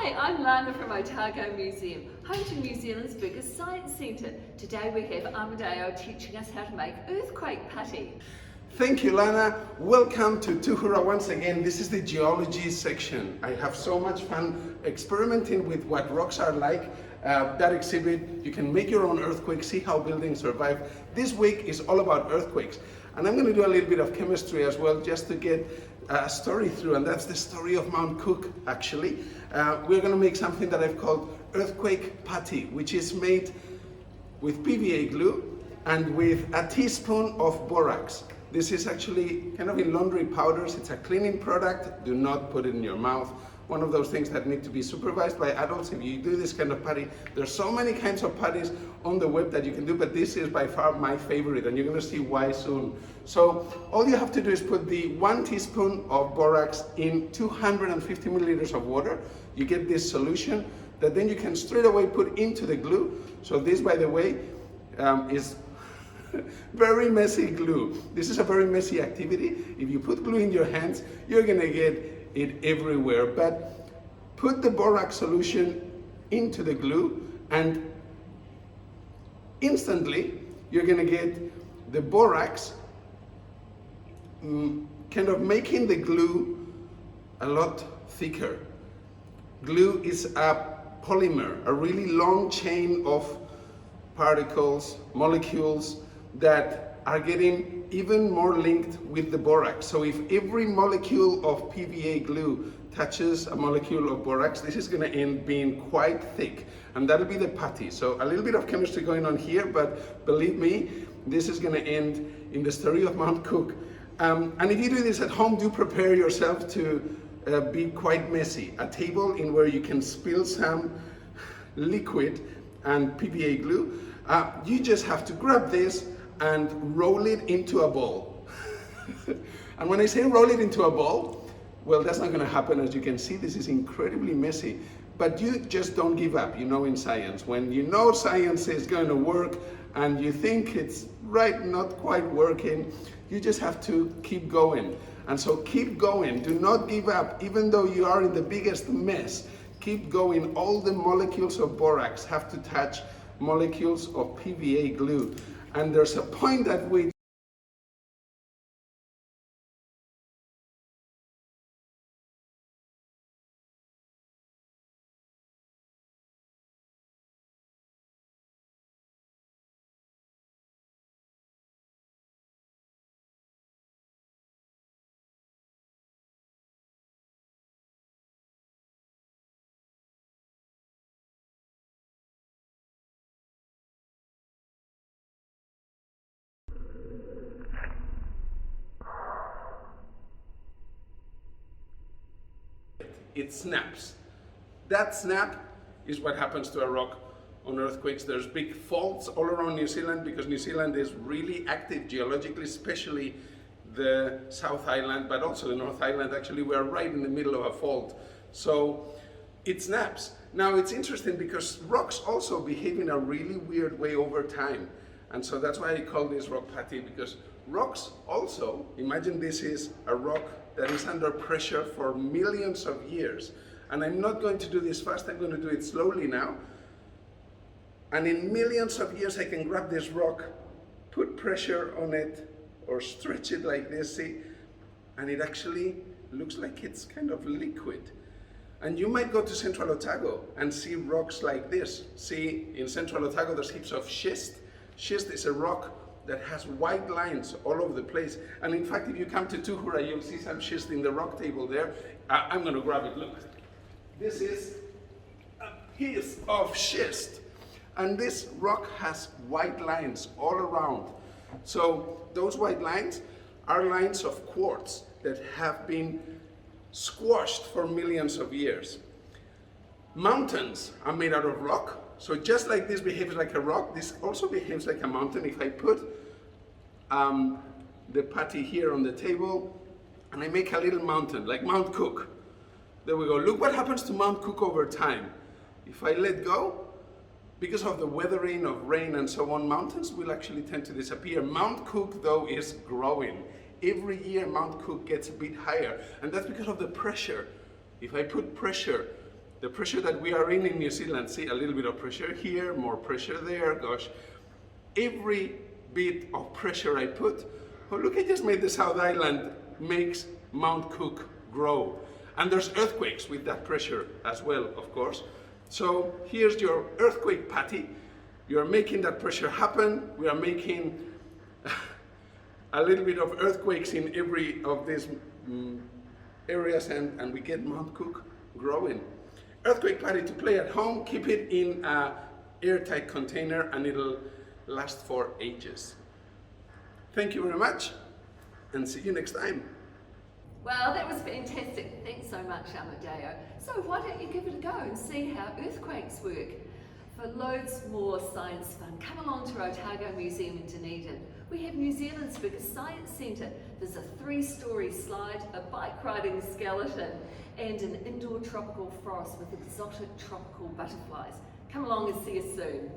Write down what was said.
Hi, I'm Lana from Otago Museum, home to New Zealand's biggest science centre. Today we have Amadeo teaching us how to make earthquake putty. Thank you, Lana. Welcome to Tuhura once again. This is the geology section. I have so much fun experimenting with what rocks are like. That exhibit, you can make your own earthquake, see how buildings survive. This week is all about earthquakes. And I'm going to do a little bit of chemistry as well, just to get a story through, and that's the story of Mount Cook, actually. We're going to make something that I've called earthquake putty, which is made with PVA glue and with a teaspoon of borax. This is actually kind of in laundry powders. It's a cleaning product. Do not put it in your mouth. One of those things that need to be supervised by adults if you do this kind of putty. There's so many kinds of putties on the web that you can do, but this is by far my favorite, and you're going to see why soon. So all you have to do is put the 1 teaspoon of borax in 250 milliliters of water. You get this solution that then you can straight away put into the glue. So this, by the way, is very messy glue. This is a very messy activity. If you put glue in your hands, you're going to get it everywhere. But put the borax solution into the glue, and instantly you're going to get the borax kind of making the glue a lot thicker. Glue is a polymer, a really long chain of particles, molecules that are getting even more linked with the borax. So if every molecule of PVA glue touches a molecule of borax, this is going to end being quite thick, and that'll be the putty. So a little bit of chemistry going on here, but believe me, this is going to end in the story of Mount Cook. And if you do this at home, do prepare yourself to be quite messy. A table in where you can spill some liquid and PVA glue. You just have to grab this and roll it into a ball. And when I say roll it into a ball, well, that's not going to happen. As you can see, this is incredibly messy. But you just don't give up, you know, in science. When you know science is going to work and you think it's not quite working, you just have to keep going. And so keep going. Do not give up, even though you are in the biggest mess. Keep going. All the molecules of borax have to touch molecules of PVA glue. And there's a point at which it snaps. That snap is what happens to a rock on earthquakes. There's big faults all around New Zealand because New Zealand is really active geologically, especially the South Island, but also the North Island. Actually, we are right in the middle of a fault. So it snaps. Now it's interesting because rocks also behave in a really weird way over time. And so that's why I call this rock putty, because rocks also, imagine this is a rock that is under pressure for millions of years. And I'm not going to do this fast, I'm going to do it slowly now. And in millions of years I can grab this rock, put pressure on it, or stretch it like this, see? And it actually looks like it's kind of liquid. And you might go to Central Otago and see rocks like this. See, in Central Otago there's heaps of schist. Schist is a rock that has white lines all over the place. And in fact, if you come to Tuhura, you'll see some schist in the rock table there. I'm going to grab it, look. This is a piece of schist. And this rock has white lines all around. So those white lines are lines of quartz that have been squashed for millions of years. Mountains are made out of rock. So just like this behaves like a rock, this also behaves like a mountain. If I put the putty here on the table and I make a little mountain, like Mount Cook. There we go. Look what happens to Mount Cook over time. If I let go, because of the weathering of rain and so on, mountains will actually tend to disappear. Mount Cook, though, is growing. Every year Mount Cook gets a bit higher, and that's because of the pressure. If I put pressure the pressure that we are in New Zealand, see a little bit of pressure here, more pressure there, gosh. Every bit of pressure I put, oh look, I just made the South Island, makes Mount Cook grow. And there's earthquakes with that pressure as well, of course. So here's your earthquake patty. You're making that pressure happen. We are making a little bit of earthquakes in every of these areas, and we get Mount Cook growing. Earthquake patty to play at home, keep it in an airtight container and it'll last for ages. Thank you very much and see you next time. Well, that was fantastic. Thanks so much, Amadeo. So why don't you give it a go and see how earthquakes work? For loads more science fun, come along to Otago Museum in Dunedin. We have New Zealand's biggest science centre. There's a 3-story slide, a bike riding skeleton, and an indoor tropical forest with exotic tropical butterflies. Come along and see us soon.